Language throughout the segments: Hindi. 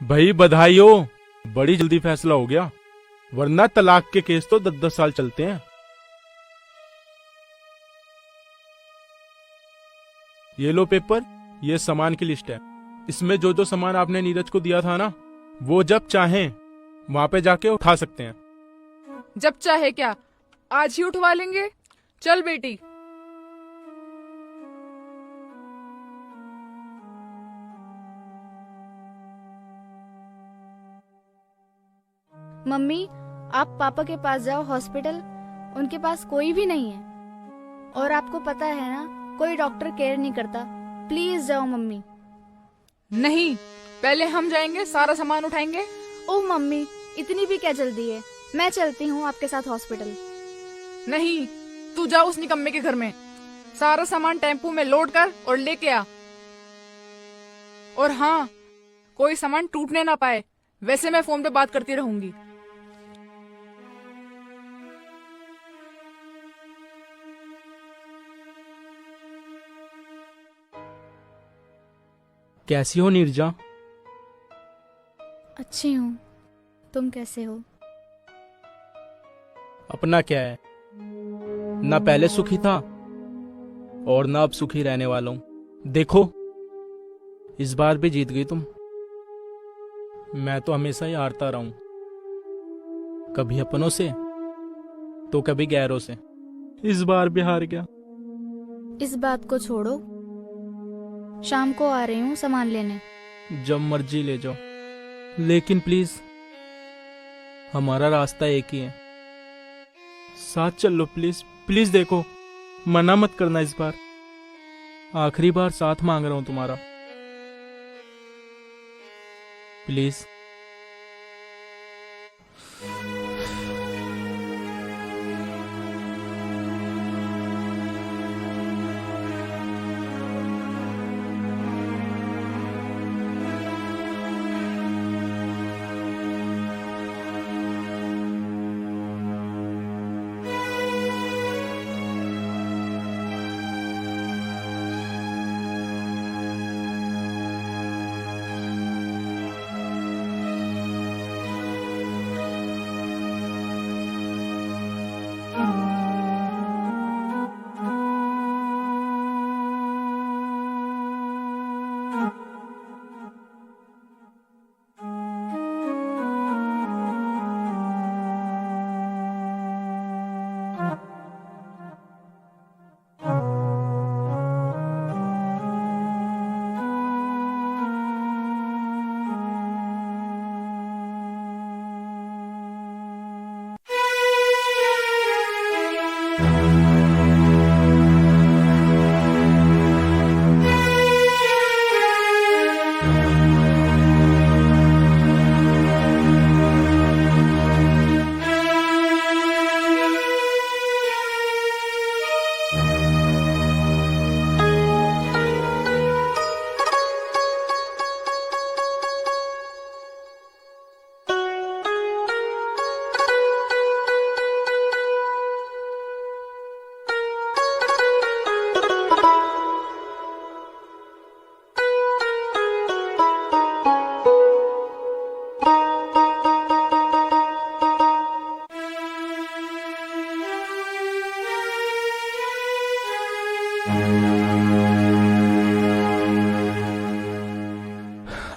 भाई बधाई हो, बड़ी जल्दी फैसला हो गया, वरना तलाक के केस तो 10-10 साल चलते हैं। ये लो पेपर, ये सामान की लिस्ट है। इसमें जो जो सामान आपने नीरज को दिया था ना, वो जब चाहें वहां पे जाके उठा सकते हैं। जब चाहे क्या, आज ही उठवा लेंगे। चल बेटी। मम्मी, आप पापा के पास जाओ हॉस्पिटल, उनके पास कोई भी नहीं है। और आपको पता है ना, कोई डॉक्टर केयर नहीं करता। प्लीज जाओ मम्मी। नहीं, पहले हम जाएंगे, सारा सामान उठाएंगे। ओह मम्मी, इतनी भी क्या जल्दी है? मैं चलती हूँ आपके साथ हॉस्पिटल। नहीं, तू जा उस निकम्मे के घर में, सारा सामान टेम्पू में लोड कर और लेके आ। और हाँ, कोई सामान टूटने ना पाए। वैसे मैं फोन पे बात करती रहूंगी। कैसी हो नीरजा? अच्छी हूँ, तुम कैसे हो? अपना क्या है, ना पहले सुखी था और ना अब सुखी रहने वाला हूं। देखो, इस बार भी जीत गई तुम। मैं तो हमेशा ही हारता रहा हूं, कभी अपनों से तो कभी गैरों से। इस बार भी हार गया। इस बात को छोड़ो, शाम को आ रही हूँ सामान लेने। जब मर्जी ले जाओ, लेकिन प्लीज हमारा रास्ता एक ही है, साथ चल लो प्लीज। प्लीज देखो, मना मत करना, इस बार आखिरी बार साथ मांग रहा हूं तुम्हारा, प्लीज।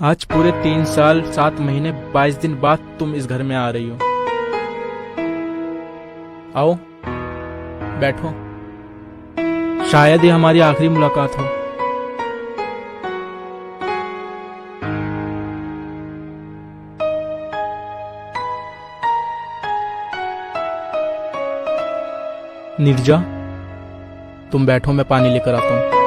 आज पूरे 3 साल 7 महीने 22 दिन बाद तुम इस घर में आ रही हो। आओ, बैठो, शायद ये हमारी आखिरी मुलाकात हो। नीरजा, तुम बैठो, मैं पानी लेकर आता हूं।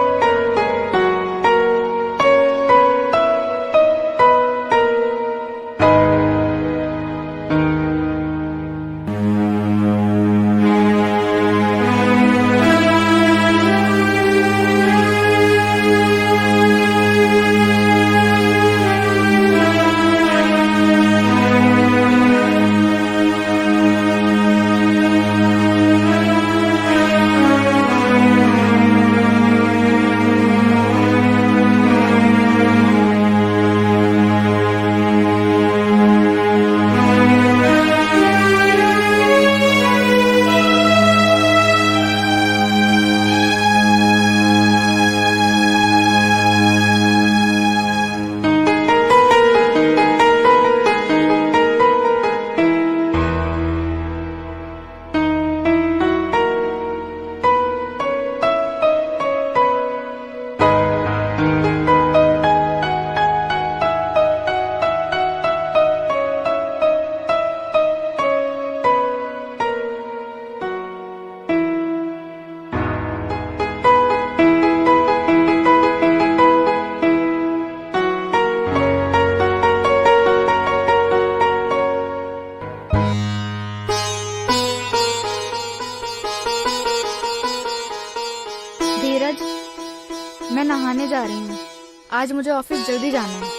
आज मुझे ऑफिस जल्दी जाना है।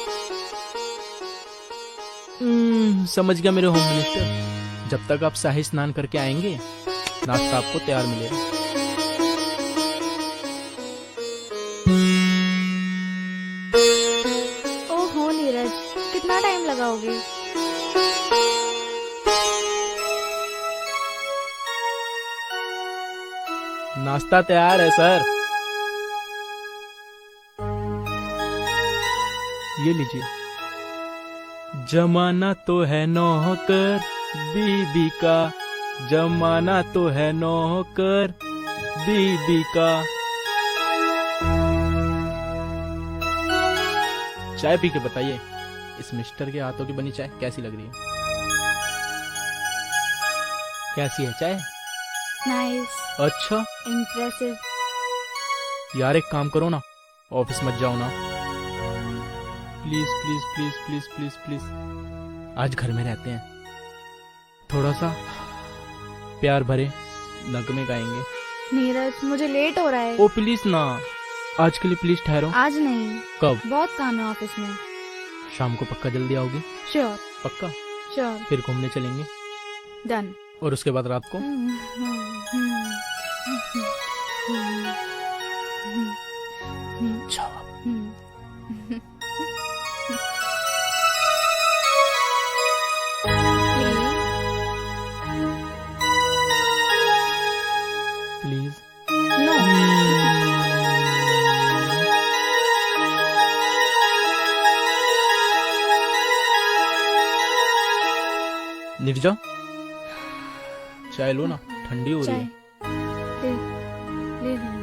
समझ गया मेरे होम मिनिस्टर। जब तक आप शाही स्नान करके आएंगे नाश्ता आपको तैयार मिलेगा। ओहो नीरज, कितना टाइम लगाओगे? नाश्ता तैयार है सर। ये लीजिए। जमाना तो है नौकर बीबी का, जमाना तो है नौकर बीबी का। चाय पी के बताइए इस मिस्टर के हाथों की बनी चाय कैसी लग रही है? कैसी है चाय? नाइस, अच्छा इम्प्रेसिव। यार एक काम करो ना, ऑफिस मत जाओ ना please please please please please please. आज घर में रहते हैं, थोड़ा सा प्यार भरे नगमे गाएंगे। नीरज मुझे लेट हो रहा है। ओ प्लीज ना, आज के लिए प्लीज ठहरो। आज नहीं, कब? बहुत काम है ऑफिस में। शाम को पक्का जल्दी आओगे? श्योर पक्का? श्योर, फिर घूमने चलेंगे डन। और उसके बाद रात को अच्छा। प्लीज नो, निर्जा चाय लो ना, ठंडी हो रही चाय है। ले ले लो।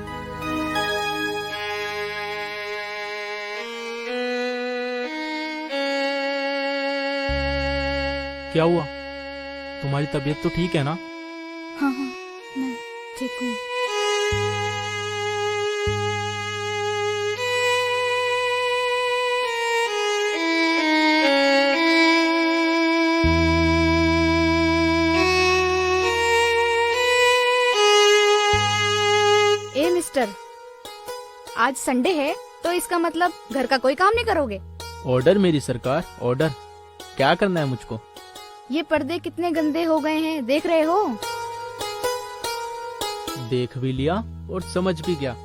क्या हुआ? तुम्हारी तबीयत तो ठीक है ना? हाँ हाँ, मैं ठीक हूँ। ए मिस्टर, आज संडे है तो इसका मतलब घर का कोई काम नहीं करोगे? ऑर्डर मेरी सरकार, ऑर्डर। क्या करना है मुझको? ये पर्दे कितने गंदे हो गए हैं, देख रहे हो? देख भी लिया और समझ भी गया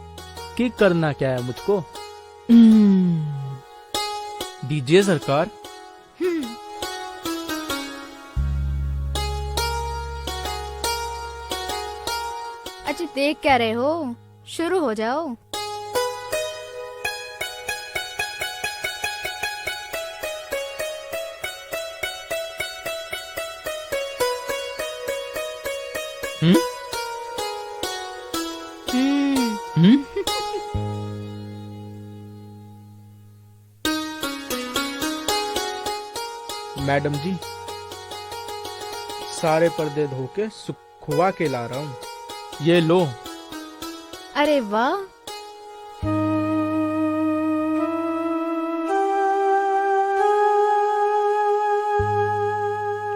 कि करना क्या है मुझको। दीजिए सरकार। अच्छा देख क्या रहे हो, शुरू हो जाओ। हम्म हम्म मैडम जी, सारे पर्दे धो के सुखवा के ला रहा हूँ, ये लो। अरे वाह,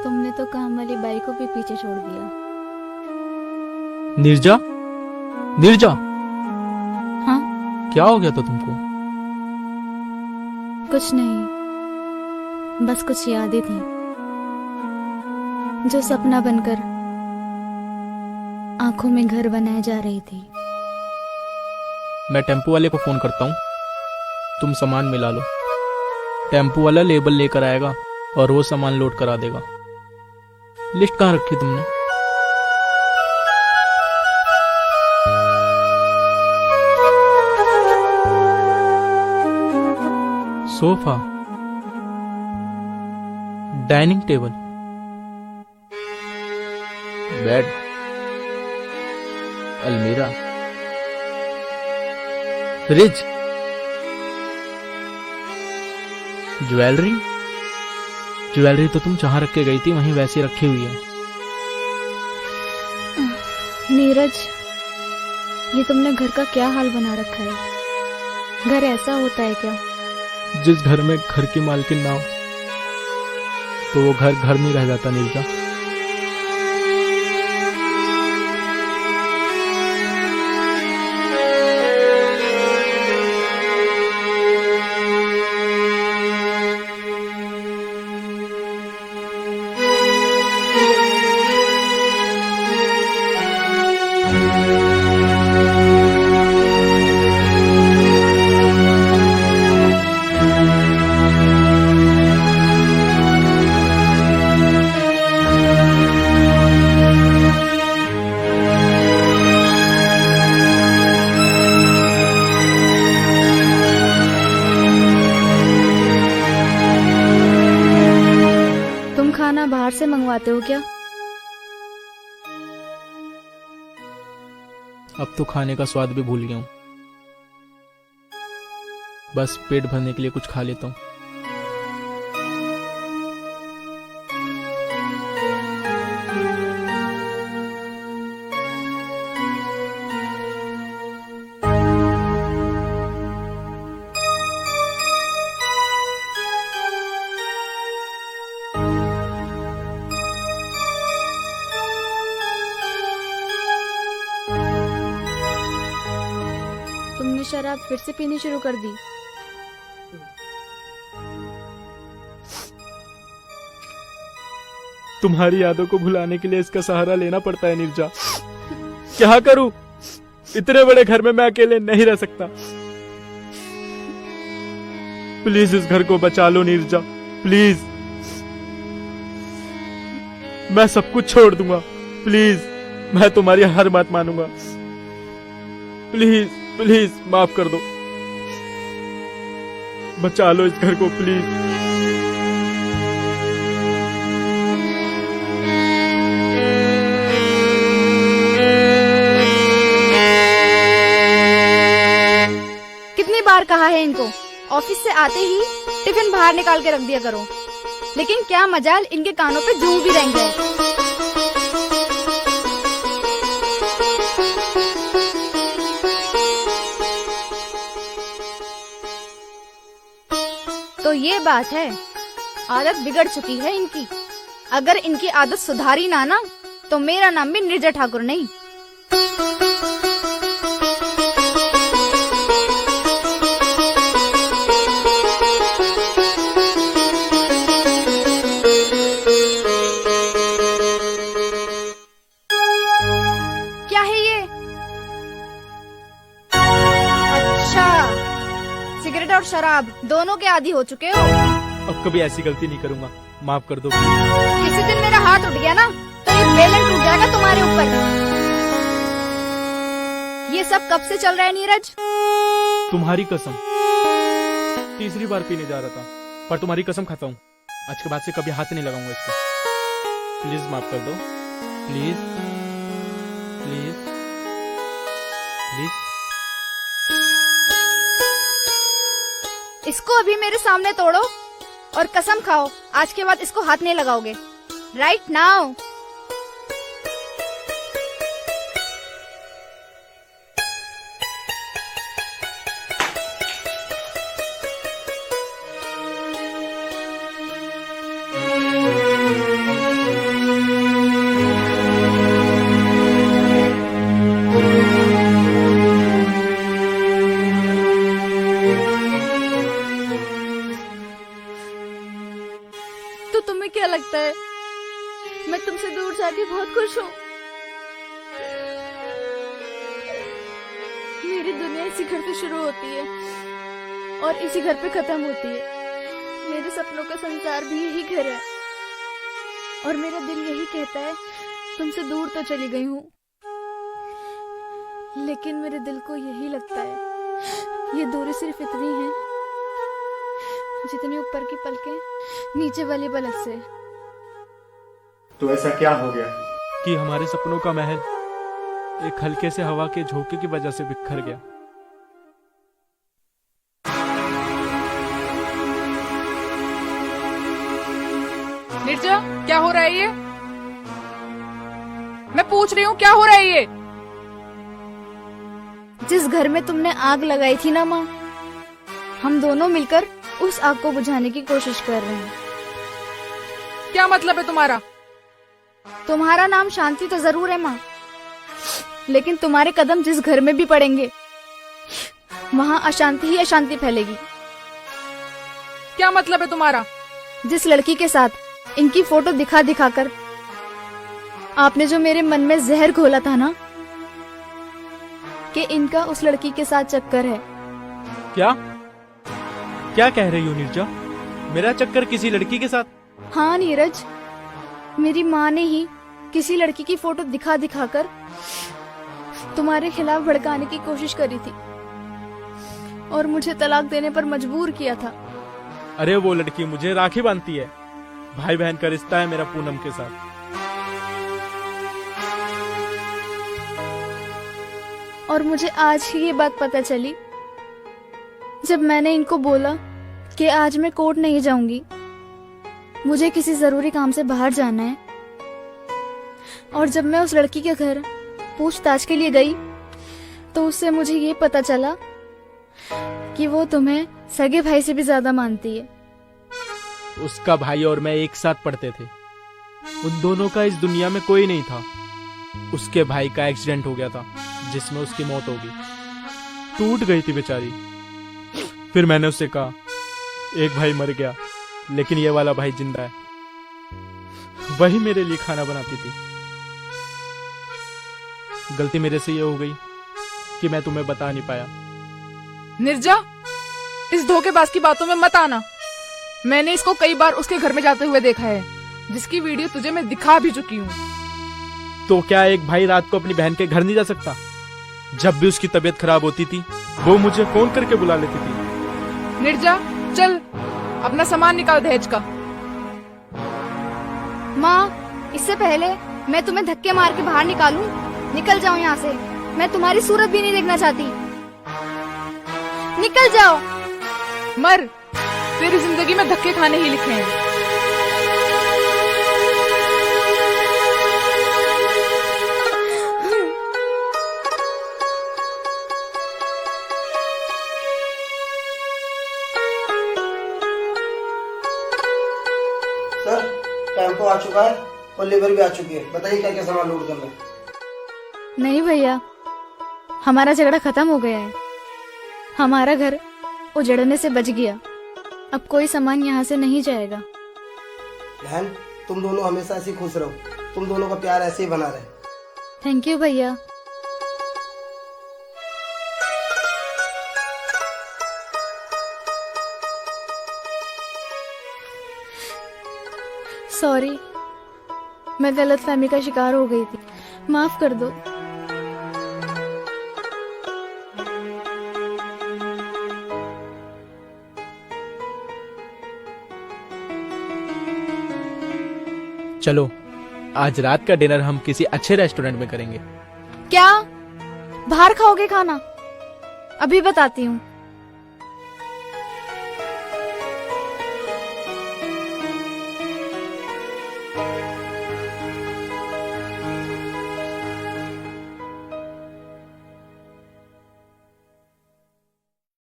तुमने तो काम वाली बाई को भी पीछे छोड़ दिया। निर्जा, निर्जा, हाँ क्या हो गया था तुमको? कुछ नहीं, बस कुछ यादें थी जो सपना बनकर आंखों में घर बनाए जा रही थी। मैं टेम्पो वाले को फोन करता हूँ, तुम सामान मिला लो। टेम्पो वाला लेबल लेकर आएगा और वो सामान लोड करा देगा। लिस्ट कहाँ रखी तुमने? सोफा, डाइनिंग टेबल, बेड, अलमीरा, फ्रिज, ज्वेलरी। ज्वेलरी तो तुम जहां रख के गई थी वहीं वैसी रखी हुई है। नीरज, ये तुमने घर का क्या हाल बना रखा है? घर ऐसा होता है क्या? जिस घर में घर की मालकिन ना हो तो वो घर घर नहीं रह जाता निर्जा। खाना बाहर से मंगवाते हो क्या? अब तो खाने का स्वाद भी भूल गया हूँ। बस पेट भरने के लिए कुछ खा लेता हूँ। तुमने शराब फिर से पीनी शुरू कर दी। तुम्हारी यादों को भुलाने के लिए इसका सहारा लेना पड़ता है नीरजा। क्या करूं? इतने बड़े घर में मैं अकेले नहीं रह सकता। प्लीज इस घर को बचा लो नीरजा, प्लीज। मैं सब कुछ छोड़ दूंगा, प्लीज। मैं तुम्हारी हर बात मानूंगा। प्लीज प्लीज माफ कर दो। बचा लो इस घर को, प्लीज। कितनी बार कहा है इनको, ऑफिस से आते ही टिफिन बाहर निकाल के रख दिया करो, लेकिन क्या मजाल इनके कानों पे जूं भी रेंग गए। तो ये बात है, आदत बिगड़ चुकी है इनकी। अगर इनकी आदत सुधारी ना तो मेरा नाम भी नीरजा ठाकुर नहीं। क्या है ये? अच्छा, सिगरेट और शराब दोनों के आदी हो चुके हो। अब कभी ऐसी गलती नहीं करूंगा, माफ कर दो। किसी दिन मेरा हाथ उठ गया ना तो ये बेलन टूट जाएगा तुम्हारे ऊपर। ये सब कब से चल रहा है नीरज? तुम्हारी कसम, तीसरी बार पीने जा रहा था, पर तुम्हारी कसम खाता हूँ, आज के बाद से कभी हाथ नहीं लगाऊंगा इसको। प्लीज माफ कर दो, प्लीज प्लीज प्लीज। इसको अभी मेरे सामने तोड़ो और कसम खाओ आज के बाद इसको हाथ नहीं लगाओगे। Right now. तो तुम्हें क्या लगता है मैं तुमसे दूर जाके बहुत खुश हूँ? मेरी दुनिया इसी घर से शुरू होती है और इसी घर पे खत्म होती है। मेरे सपनों का संसार भी यही घर है और मेरा दिल यही कहता है तुमसे दूर तो चली गई हूँ, लेकिन मेरे दिल को यही लगता है ये दूरी सिर्फ इतनी है जितनी ऊपर की पलकें नीचे वाली पलक से। तो ऐसा क्या हो गया कि हमारे सपनों का महल एक हल्के से हवा के झोंके की वजह से बिखर गया। नीरजा, क्या हो रहा है ये? मैं पूछ रही हूँ क्या हो रहा है ये? जिस घर में तुमने आग लगाई थी ना माँ, हम दोनों मिलकर उस आग को बुझाने की कोशिश कर रहे हैं। क्या मतलब है तुम्हारा? तुम्हारा नाम शांति तो जरूर है माँ, लेकिन तुम्हारे कदम जिस घर में भी पड़ेंगे वहाँ अशांति ही अशांति फैलेगी। क्या मतलब है तुम्हारा? जिस लड़की के साथ इनकी फोटो दिखा दिखाकर आपने जो मेरे मन में जहर घोला था ना, कि इनका उस लड़की के साथ चक्कर है। क्या क्या कह रही हो नीरजा? मेरा चक्कर किसी लड़की के साथ? हाँ नीरज, मेरी माँ ने ही किसी लड़की की फोटो दिखा दिखाकर तुम्हारे खिलाफ भड़काने की कोशिश करी थी और मुझे तलाक देने पर मजबूर किया था। अरे वो लड़की मुझे राखी बांधती है, भाई बहन का रिश्ता है मेरा पूनम के साथ। और मुझे आज ही ये बात पता चली जब मैंने इनको बोला कि आज मैं कोर्ट नहीं जाऊंगी, मुझे किसी जरूरी काम से बाहर जाना है। और जब मैं उस लड़की के घर पूछताछ के लिए गई तो उससे मुझे ये पता चला कि वो तुम्हें सगे भाई से भी ज्यादा मानती है। उसका भाई और मैं एक साथ पढ़ते थे। उन दोनों का इस दुनिया में कोई नहीं था। उसके भाई का एक्सीडेंट हो गया था जिसमें उसकी मौत हो गई। टूट गई थी बेचारी। फिर मैंने उससे कहा एक भाई मर गया लेकिन ये वाला भाई जिंदा है। वही मेरे लिए खाना बनाती थी। गलती मेरे से ये हो गई कि मैं तुम्हें बता नहीं पाया। निर्जा, इस धोखेबाज की बातों में मत आना। मैंने इसको कई बार उसके घर में जाते हुए देखा है, जिसकी वीडियो तुझे मैं दिखा भी चुकी हूँ। तो क्या एक भाई रात को अपनी बहन के घर नहीं जा सकता? जब भी उसकी तबीयत खराब होती थी वो मुझे फोन करके बुला लेती थी। निर्जा, चल अपना सामान निकाल दहेज का। माँ, इससे पहले मैं तुम्हें धक्के मार के बाहर निकालूं, निकल जाओ यहाँ से। मैं तुम्हारी सूरत भी नहीं देखना चाहती। निकल जाओ। मर, तेरी जिंदगी में धक्के खाने ही लिखे हैं। सर, टेम्पो आ चुका है और लेबर भी आ चुकी है। बताइए क्या क्या सामान लोड करना है। नहीं भैया, हमारा झगड़ा खत्म हो गया है। हमारा घर उजड़ने से बच गया। अब कोई सामान यहाँ से नहीं जाएगा। बहन, तुम दोनों हमेशा ऐसे ही खुश रहो। तुम दोनों का प्यार ऐसे ही बना रहे। थैंक यू भैया। सॉरी, मैं गलतफहमी का शिकार हो गई थी। माफ कर दो। चलो आज रात का डिनर हम किसी अच्छे रेस्टोरेंट में करेंगे। क्या बाहर खाओगे खाना? अभी बताती हूँ।